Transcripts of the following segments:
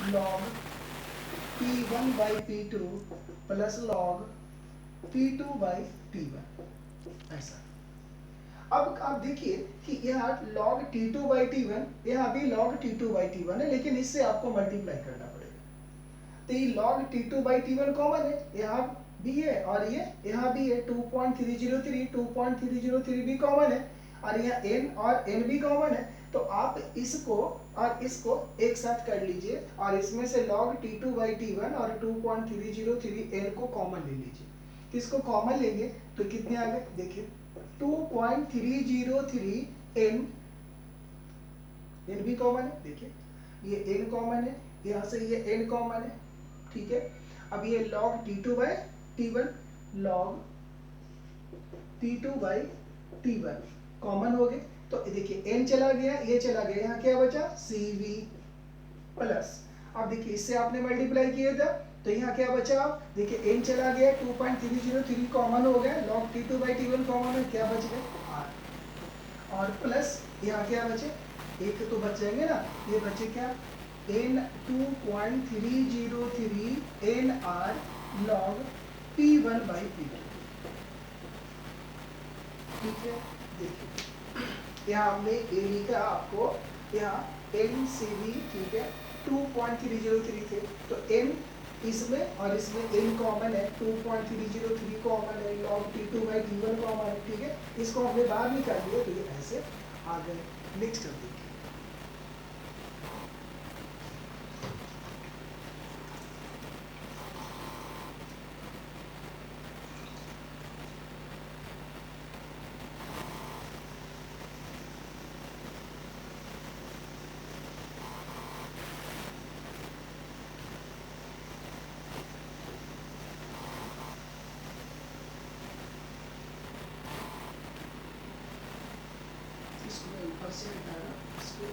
Log P1 by P2 plus log P2 by T1, ऐसा। अब आप देखिए कि यहाँ log T2 बाई T1, यहाँ भी log T2 बाई T1 है, लेकिन इससे आपको मल्टीप्लाई करना पड़ेगा। तो ये log T2 by T1 common है, यहाँ भी है और ये यहाँ भी है, 2.303 भी कॉमन है, और यहाँ n और n भी कॉमन है। तो आप इसको और इसको एक साथ कर लीजिए और इसमें से log T2 बाई T1 और 2.303 n को कॉमन ले लीजिए। किसको कॉमन लेंगे तो कितने आ गए, देखिए 2.303 n, n भी कॉमन है, देखिए ये n कॉमन है, यहाँ से ये n कॉमन है, ठीक है। अब ये log T2 by T1, log T2 by T1 common हो गए। तो देखिए n चला गया, ये चला गया, यहाँ क्या बचा CV प्लस, अब देखिए इससे आपने मल्टीप्लाई किया था तो यहाँ क्या बचा, आप देखिए n चला गया, 2.303 कॉमन हो गया, log T2 by T1 common है, क्या बच गया r, और प्लस यहाँ क्या बचे, एक तो बच जाएंगे ना, ये बचे क्या n 2.303 nr log P1 by P2, ठीक है। देखिए यहाँ हमने ए लिखा आपको, यहाँ एन सी बी, ठीक है, 2.303 थे, तो n इसमें और इसमें n कॉमन है, 2.303 कॉमन है, log T2 by T1 common है, ठीक है। इसको हमने बाहर निकाल दिया तो ये ऐसे आ गए। नेक्स्ट कर देंगे। इसको ऊपर से हटाना, इसको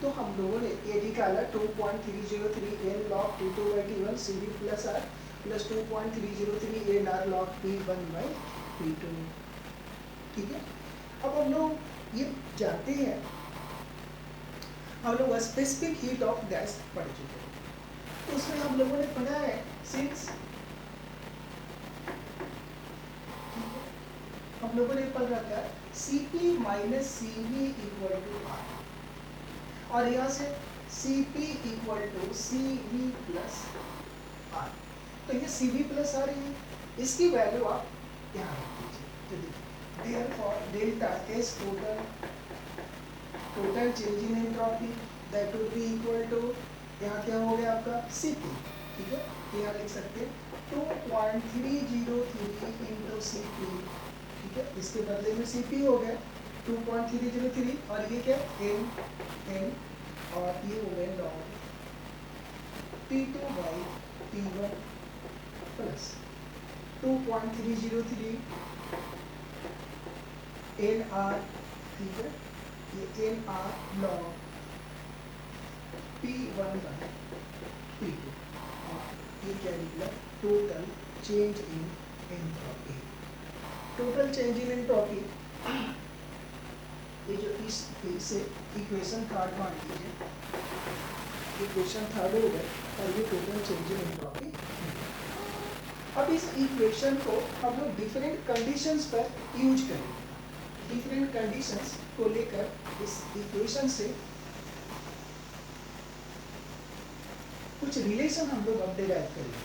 तो हम लोगों ने ये निकाला 2.303 n log T2 by T1 CV plus r plus 2.303 n r log P1 by P2, ठीक है। अब हम लोग ये जानते हैं, हम लोग स्पेसिफिक हीट ऑफ गैस पढ़ चुके हैं, तो उसमें हम लोगों ने पढ़ा है 6, हम लोगों ने पढ़ रखा है Cp minus CV equal to R, और यहाँ से Cp equal to CV plus R, तो ये CV प्लस R है, इसकी वैल्यू आप यहाँ रख दीजिए। तो देखिए therefore delta S total change in entropy that would be equal to, यहाँ क्या हो गया आपका Cp, ठीक है, तो यहाँ लिख सकते हैं 2.303 इंटू Cp, ठीक है, इसके बदले में Cp हो गया 2.303 और ये क्या n और ये हो गए log T2 by T1 plus 2.303 nr, ठीक है, ये nr log P1 by P2, और ये क्या निकला total change in entropy. Total change in entropy, ये जो इससे इक्वेशन थर्ड मान लीजिए, इक्वेशन थर्ड हो गए और ये टोटल चेंज इन एंट्रोपी। अब इस इक्वेशन को हम लोग डिफरेंट कंडीशंस पर यूज करेंगे, डिफरेंट कंडीशंस को लेकर इस इक्वेशन से कुछ रिलेशन हम लोग अब डिराइव करेंगे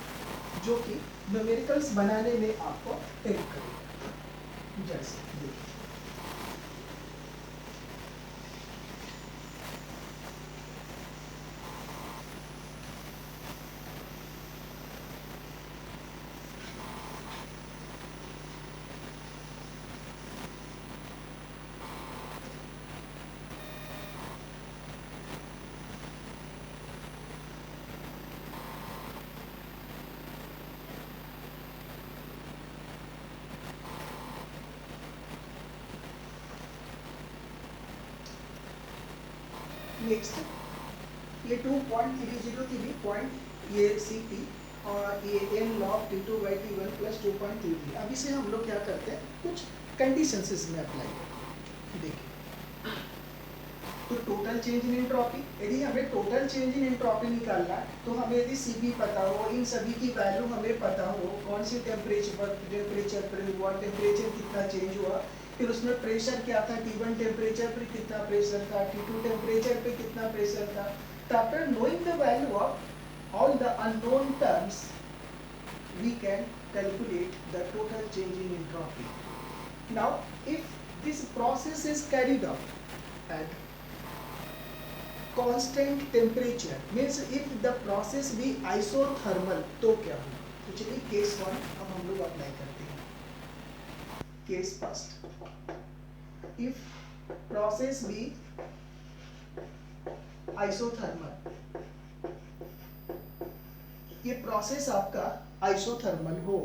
जो कि न्यूमेरिकल्स बनाने में आपको हेल्प करेगा। जैसे देखिए नेक्स्ट ये 2.303 पॉइंट ये CP और ये n log T2/T1 प्लस 2.33। अब इसे हम लोग क्या करते हैं, कुछ कंडीशंस इसमें अप्लाई करते हैं। देखिए तो टोटल चेंज इन एंट्रोपी, यदि हमें टोटल चेंज इन एंट्रोपी निकालना है तो हमें यदि CP पता हो, इन सभी की वैल्यू हमें पता हो, कौन सी टेम्परेचर पर हुआ, टेम्परेचर कितना चेंज हुआ, फिर उसमें प्रेशर क्या था, T1 टेम्परेचर पे कितना प्रेशर था, T2 टेम्परेचर पे कितना प्रेशर था। तो after knowing the value of all the unknown terms we can calculate the total change in entropy. Now if this process is carried out at constant temperature, means if the process be isothermal, तो क्या होगा। तो चलिए case 1 अब हम लोग apply करते हैं। Case first, if process be isothermal, ये प्रोसेस आपका आइसोथर्मल हो,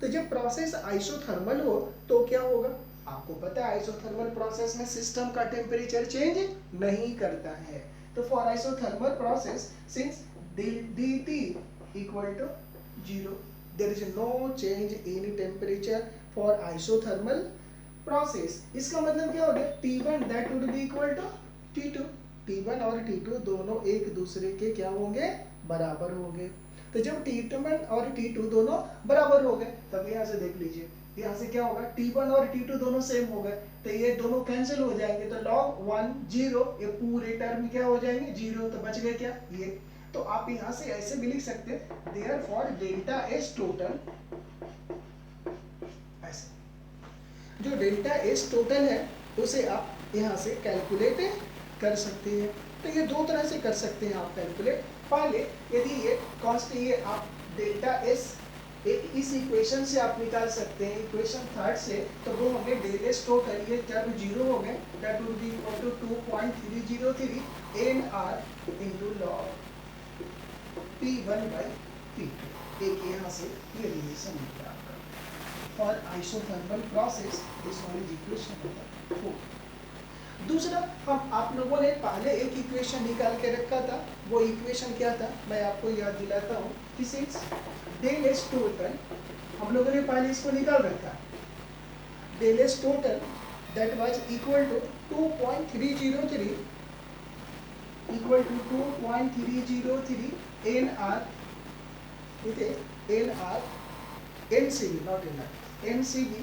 तो जब प्रोसेस आइसोथर्मल हो तो क्या होगा, आपको पता है आइसोथर्मल प्रोसेस में सिस्टम का टेम्परेचर चेंज नहीं करता है। तो for isothermal process since dt equal to 0, there is no change in temperature for isothermal process. इसका मतलब क्या हो गया, T1 that would be equal to T2, T1 और T2 दोनों एक दूसरे के क्या होंगे, बराबर होंगे। तो जब T1 और T2 दोनों बराबर हो गए, तब यहाँ से देख लीजिए, यहाँ से क्या होगा, T1 और T2 दोनों सेम हो गए, तो ये दोनों कैंसिल हो जाएंगे, तो log 1 0, ये पूरे टर्म क्या हो जाएंगे 0, तो बच गए क्या ये। तो आप यहाँ से ऐसे भी लिख सकते हैं, therefore डेल्टा S टोटल, ऐसे जो डेल्टा S टोटल है उसे आप यहाँ से कैलकुलेट कर सकते हैं। तो ये दो तरह से कर सकते हैं आप कैलकुलेट। पहले यदि ये कॉस्ट, ये आप डेल्टा एस एक इस इक्वेशन से आप निकाल सकते हैं, इक्वेशन थर्ड से, तो वो हमें डेल एस टोटल, ये टर्म 0 हो गए, that would be equal to 2.303 NR into log P1/T2। एक यहाँ से ये रिलेशन निकला आपका for isothermal process, this one is equation number 4। दूसरा, हम आप लोगों ने पहले एक इक्वेशन निकाल के रखा था, वो इक्वेशन क्या था, मैं आपको याद दिलाता हूँ कि सिंस डेल एस टोटल, हम लोगों ने पहले इसको निकाल रखा, del S total that was equal to 2.303 equal to 2.303 NR, इथे NR NCV not NR NCV,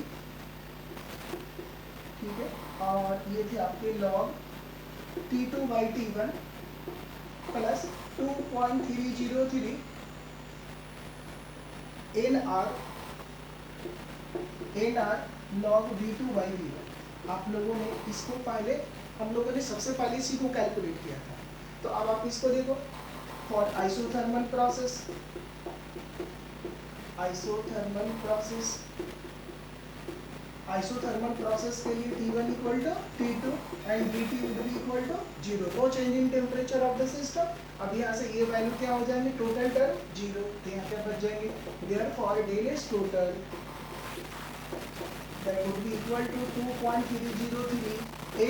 ठीक है, और ये थे आपके log T2/T1 plus 2.303 NR log V2/V1। आप लोगों ने इसको पहले, हम लोगों ने सबसे पहले इसी को कैलकुलेट किया था। तो अब आप इसको देखो, for isothermal process, isothermal process के लिए T1 equal to T2 and dt would be equal to 0, no change in temperature of the system. अब यहाँ से ये वैल्यू क्या हो जाएंगे, टोटल टर्म 0, तो यहाँ क्या बच जाएंगे, therefore del S total that would be equal to 2.303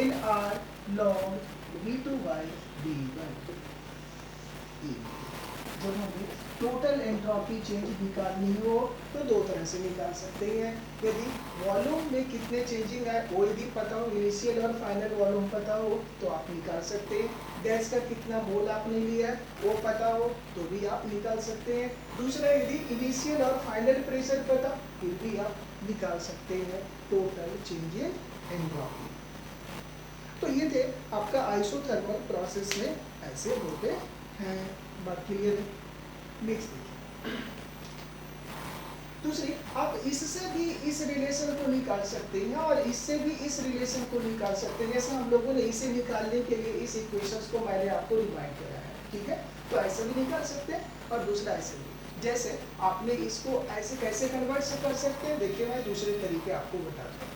NR log V2/V1। जब हमें टोटल एंट्रोपी चेंज निकालनी हो तो दो तरह से निकाल सकते हैं। यदि वॉल्यूम में कितने चेंजिंग है वो यदि पता हो, इनिशियल और फाइनल वॉल्यूम पता हो तो आप निकाल सकते हैं। गैस का कितना मोल आपने लिया है वो पता हो तो भी आप निकाल सकते हैं। दूसरा, यदि इनिशियल और फाइनल प्रेशर पता फिर भी आप निकाल सकते हैं टोटल चेंज इन एंट्रोपी। तो ये थे आपका आइसोथर्मल प्रोसेस में ऐसे होते है, बात क्लियर है। नेक्स्ट देखिए, दूसरी, आप इससे भी इस रिलेशन को निकाल सकते हैं और इससे भी इस रिलेशन को निकाल सकते हैं। जैसे हम लोगों ने इसे निकालने के लिए इस इक्वेशंस को मैंने आपको रिमाइंड कराया है, ठीक है। तो ऐसे भी निकाल सकते हैं और दूसरा ऐसे भी। जैसे आपने इसको ऐसे कैसे कन्वर्ट कर सकते हैं, देखिए मैं दूसरे तरीके आपको बताता हूँ।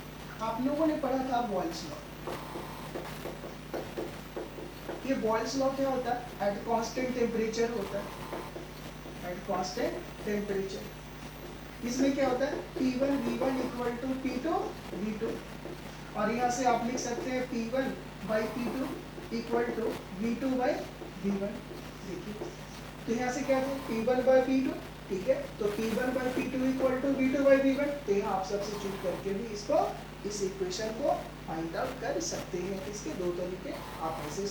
आप लोगों ने पढ़ा था बॉयल्स लॉ। ये बॉयल्स लॉ क्या होता है? एट कांस्टेंट टेम्परेचर होता है, एट कांस्टेंट टेम्परेचर। इसमें क्या होता है? P1 V1 equal to P2 V2, और यहाँ से आप लिख सकते हैं P1 by P2 equal to V2 by V1। देखिए, तो यहाँ से क्या है? P1 बाई P2, ठीक है। तो P1 by P2 equal to V2 by V1। तो यहाँ आप सब्स्टिट्यूट करके भी इसको, इस इक्वेशन को फाइंड आउट कर सकते हैं। इसके दो तरीके, आप ऐसे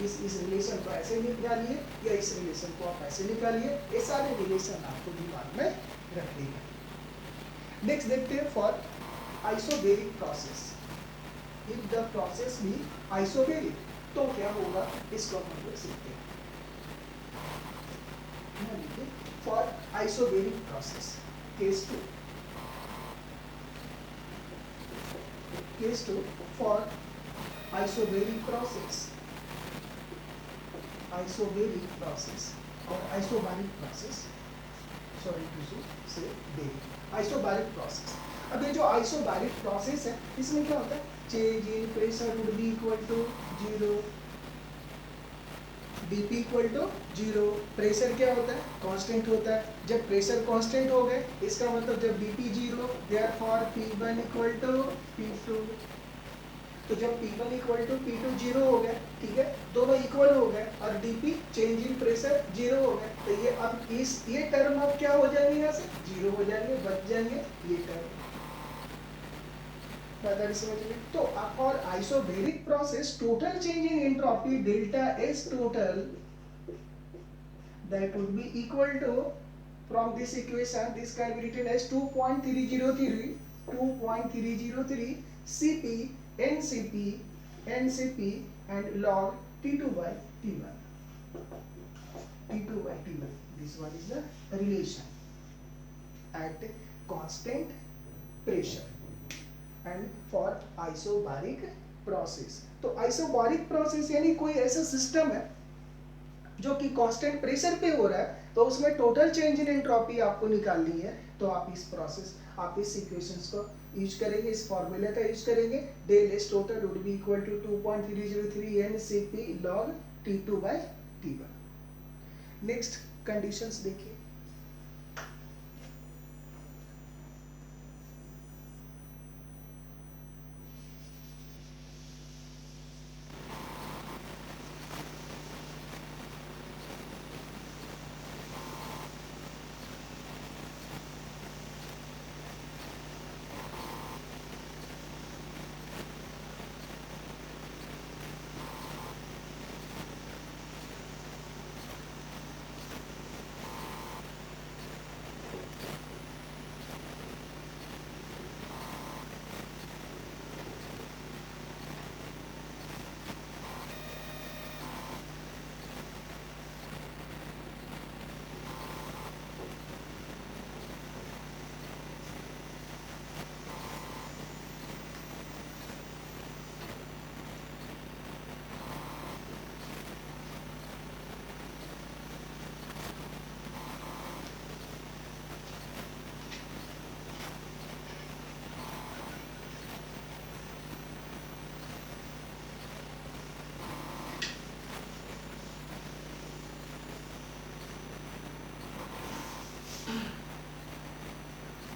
इस रिलेशन को ऐसे निकालिए या इस रिलेशन को आप ऐसे निकालिए। ये सारे रिलेशन आपको दिमाग में रखने हैं। नेक्स्ट देखते हैं, for isobaric process, if the process भी आइसोबेरिक तो क्या होगा, इसको हम लोग सीखते हैं। For isobaric process, case two for isobaric process, isobaric process और isobaric process, sorry to say baric, isobaric process. अब ये जो आइसोबारिक प्रोसेस है, इसमें क्या होता है? Change in pressure would be equal to 0, dp equal to 0। Pressure क्या होता है? कांस्टेंट होता है। जब प्रेशर कांस्टेंट हो गए, इसका मतलब जब dp 0, therefore p1 equal to p2। तो जब P1 इक्वल टू P2 0 हो गए, ठीक है, दोनों इक्वल हो गए और DP चेंज इन प्रेशर 0 हो गए, तो ये अब ये टर्म अब क्या हो जाएंगे? यहाँ से 0 हो जाएंगे, बच जाएंगे ये टर्म। समझ गए? तो और isobaric process, total change in entropy delta S total, that would be equal to, from this equation this can be written as 2.303 Cp NCP and log T2 by T1. T2 by T1. This one is the relation at constant pressure and for isobaric process. तो isobaric process यानी कोई ऐसा system है जो कि constant pressure पे हो रहा है, तो उसमें टोटल चेंज इन एंट्रोपी आपको निकालनी है। तो आप इस प्रोसेस, आप इस इक्वेशंस को यूज करेंगे, इस फॉर्मूले का यूज करेंगे। Del S total would be equal to 2.303 NCP log T2 by T1। Next conditions देखिए,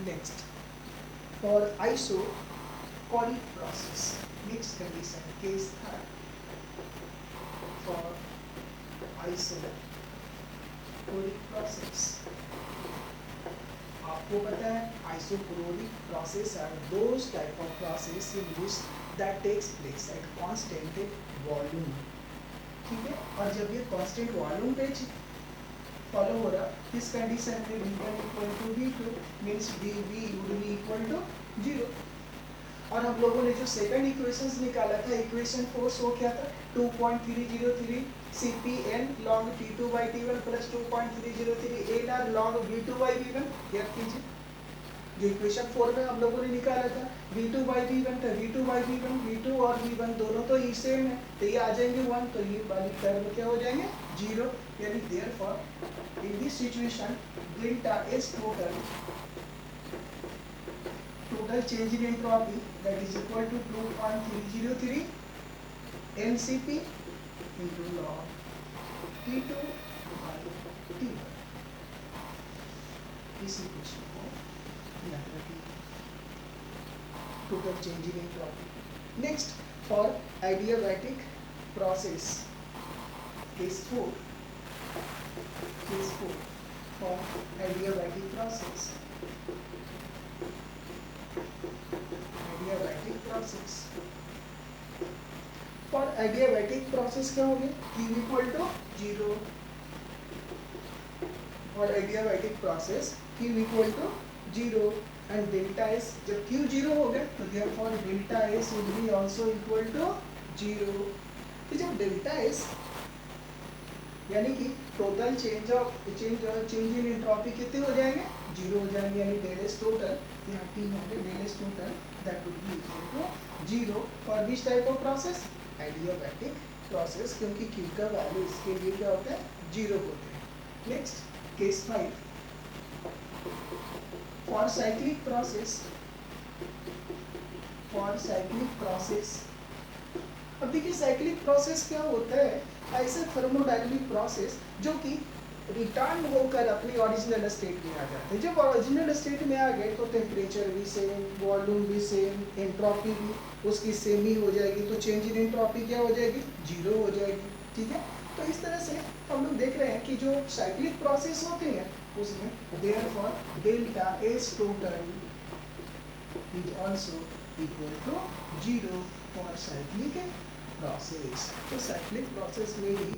next for isobaric process, next condition, case third, for isobaric process, आपको पता है isobaric process are those type of process in which that takes place at constant volume, ठीक है। और जब ये constant volume पे फॉलो हो रहा, इस कंडीशन में V1 equal to V2 means dV would be equal to 0। और हम लोगों ने जो सेकंड इक्वेशंस निकाला था, इक्वेशन 4 वो क्या था? 2.303 CPn log T2 by T1 plus 2.303 n r log V2 by V1। याद कीजिए जो इक्वेशन 4 में हम लोगों ने निकाला था V2 by V1 था, V2 by V1, V2 और V1 दोनों तो ही सेम है, तो ये आ जाएंगे 1, तो ये वाली टर्म क्या हो जाएंगे 0। यानी therefore in this situation delta S total change in entropy that is equal to 2.303 NCP into log T2 by T1। इस इक्वेशन को याद रखिए, total change in entropy। Next, for adiabatic process, case 4 for adiabatic process। For adiabatic process क्या होगी Q equal to 0। For adiabatic process Q equal to 0 and delta S, जब Q 0 हो गया तो therefore delta S would be also equal to 0। तो जब delta S यानी कि टोटल चेंज इन एंट्रोपी कितने हो जाएंगे 0 हो जाएंगे, यानी डेल एस टोटल यहाँ T होंगे del S total that would be equal to 0 for which type of process adiabatic process, क्योंकि Q का वैल्यू इसके लिए क्या होता है 0 होते हैं। Next case 5 for cyclic process. अब देखिए साइक्लिक प्रोसेस क्या होता है, ऐसे थर्मोडायनामिक प्रोसेस जो कि रिटर्न होकर अपनी ओरिजिनल स्टेट में आ जाते हैं। जब ओरिजिनल स्टेट में आ गए तो टेम्परेचर भी सेम, वॉल्यूम भी सेम, एंट्रोपी भी उसकी सेम ही हो जाएगी, तो चेंज इन एंट्रोपी क्या हो जाएगी 0 हो जाएगी। ठीक है, तो इस तरह से हम लोग देख रहे हैं कि जो साइक्लिक प्रोसेस होते हैं उसमें therefore delta S total is also equal to 0 for cyclic process. तो साइक्लिक प्रोसेस में ही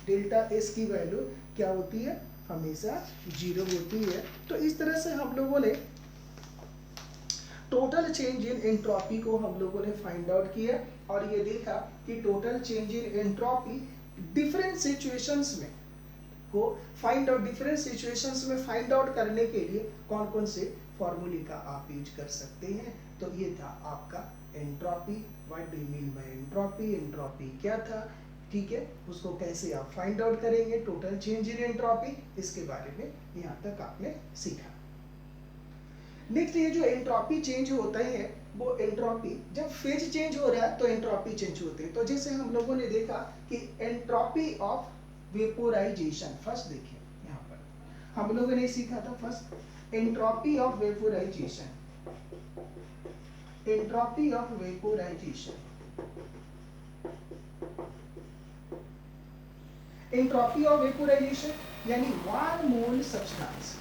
डेल्टा एस की वैल्यू क्या होती है हमेशा 0 होती है। तो इस तरह से हम लोगों ने टोटल चेंज इन एंट्रोपी को हम लोगों ने फाइंड आउट किया और ये देखा कि total change in entropy different situations में फाइंड आउट करने के लिए कौन कौन से फॉर्मूले का आप यूज कर सकते हैं। तो ये था आपका entropy. What do you mean by entropy, entropy क्या था, ठीक है, उसको कैसे आप फाइंड आउट करेंगे, टोटल चेंज इन एंट्रोपी, इसके बारे में यहाँ तक आपने सीखा। नेक्स्ट ये जो एंट्रोपी चेंज होता है वो एंट्रोपी जब फेज चेंज हो रहा है तो एंट्रोपी चेंज होते हैं। तो जैसे हम लोगों ने देखा कि एंट्रोपी ऑफ वेपोराइजेशन, फर्स्ट देखिए यहाँ पर हम लोगों ने सीखा था first entropy of vaporisation, entropy of vaporisation. Entropy of vaporisation यानी 1 मोल सब्सटेंस,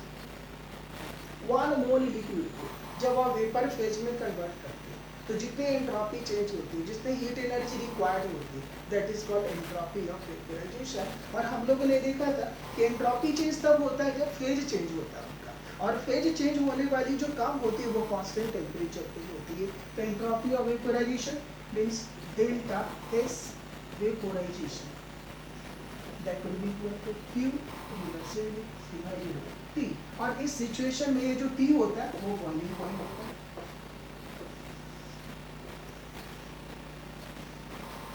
1 मोल लिक्विड को जब आप वेपर फेज में कन्वर्ट करते हैं तो जितनी एंट्रोपी चेंज होती है, जितनी हीट एनर्जी रिक्वायर्ड होती है, that is called entropy of vaporisation. और हम लोगों ने देखा था कि एंट्रोपी चेंज तब होता है जब फेज चेंज होता है उनका, और फेज चेंज होने वाली जो काम होती है वो कांस्टेंट टेम्परेचर पे होती है। तो entropy of vaporisation means delta S vaporisation that will be equal to Q universally divided by T। और इस सिचुएशन में ये जो T होता है वो बॉइलिंग पॉइंट होता है।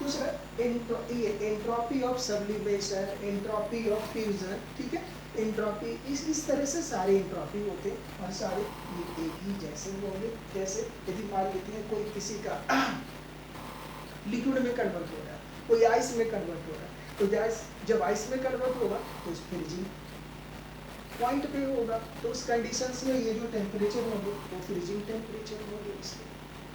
दूसरा entropy of sublimation, entropy of fusion, ठीक है, एंट्रोपी इस तरह से सारे एंट्रोपी होते हैं और सारे ये एक ही जैसे होंगे। जैसे यदि मान लेते हैं कोई किसी का लिक्विड में कन्वर्ट हो रहा है, कोई आइस में कन्वर्ट हो रहा है, तो जब आइस में कन्वर्ट होगा तो फ्रीजिंग पॉइंट पे होगा, तो उस कंडीशंस में ये जो टेम्परेचर होंगे वो फ्रीजिंग टेम्परेचर होंगे इसके,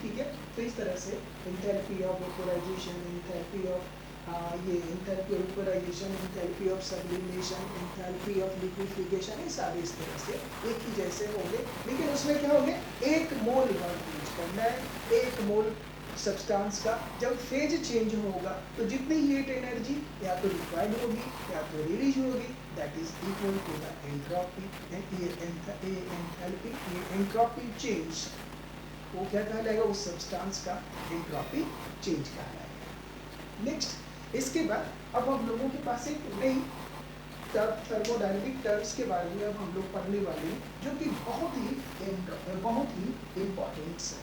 ठीक है। तो इस तरह से enthalpy of vaporisation, enthalpy of enthalpy of vaporisation, enthalpy of sublimation, enthalpy of liquefaction, ये सारे इस तरह से एक ही जैसे होंगे, लेकिन उसमें क्या होंगे 1 मोल वर्क यूज करना है, 1 मोल सब्सटेंस का जब फेज चेंज होगा तो जितनी हीट एनर्जी या तो रिक्वायर्ड होगी या तो रिलीज होगी, that is equal to the entropy. Enthalpy, entropy change वो क्या कहलाएगा, उस सब्सटेंस का एंट्रोपी चेंज कहलाएगा। नेक्स्ट इसके बाद अब हम लोगों के पास एक नई थर्मोडायनेमिक टर्म्स के बारे में अब हम लोग पढ़ने वाले हैं, जो कि बहुत ही इम्पोर्टेंट है।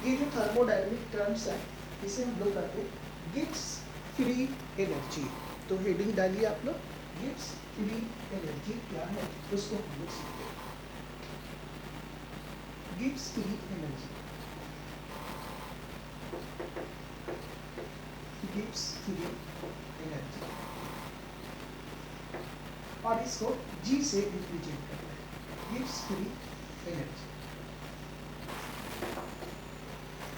ये जो थर्मोडायनेमिक टर्म्स है, इसे हम लोग कहते हैं गिब्स फ्री एनर्जी। तो हेडिंग डालिए आप लोग, गिब्स फ्री एनर्जी क्या है उसको हम लोग सीखते हैं। Gibbs free energy, Gibbs free energy, और इसको जी से रिप्रेजेंट करते हैं, गिब्स फ्री एनर्जी।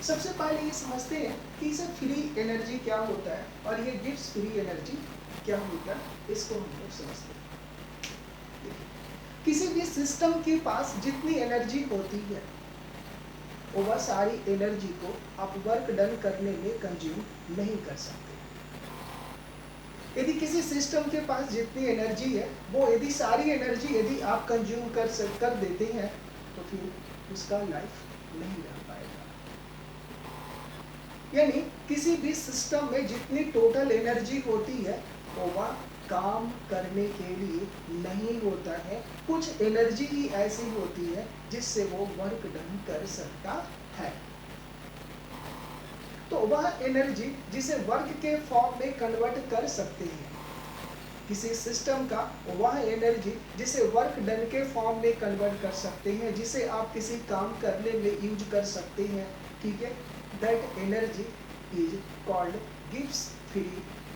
सबसे पहले ये समझते हैं कि इसे फ्री एनर्जी क्या होता है और ये गिब्स फ्री एनर्जी क्या होता है, इसको हम लोग समझते हैं। किसी भी सिस्टम के पास जितनी एनर्जी होती है, वह सारी एनर्जी को आप वर्क डन करने में कंज्यूम नहीं कर सकते। यदि किसी सिस्टम के पास जितनी एनर्जी है, वो यदि सारी एनर्जी यदि आप कंज्यूम कर देते हैं, तो फिर उसका लाइफ नहीं रह पाएगा। यानी किसी भी सिस्टम में जितनी टोटल एनर्जी होती है, वो वह काम करने के लिए नहीं होता है। कुछ एनर्जी ही ऐसी होती है जिससे वो वर्क डन कर सकता है। तो वह एनर्जी जिसे वर्क के फॉर्म में कन्वर्ट कर सकते हैं, किसी सिस्टम का वह एनर्जी जिसे वर्क डन के फॉर्म में कन्वर्ट कर सकते हैं, जिसे आप किसी काम करने में यूज कर सकते हैं, ठीक है, that energy is called Gibbs free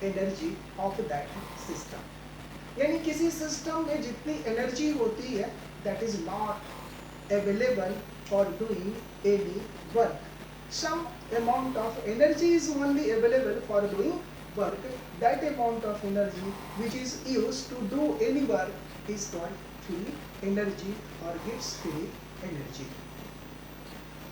energy of that system. यानी किसी सिस्टम में जितनी एनर्जी होती है, that is not available for doing any work. Some amount of energy is only available for doing work. That amount of energy which is used to do any work is called free energy or gives free energy.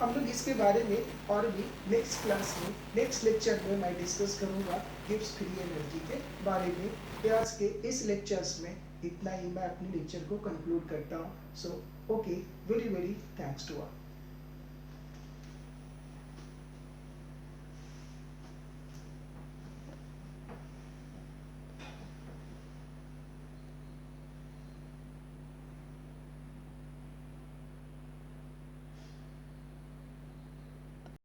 हम लोग इसके बारे में और भी next class में, next lecture में मैं डिस्कस करूंगा गिब्स फ्री एनर्जी के बारे में। आज के इस लेक्चर्स में इतना ही मैं अपने लेक्चर को कंक्लूड करता हूँ। So okay, very very thanks to all.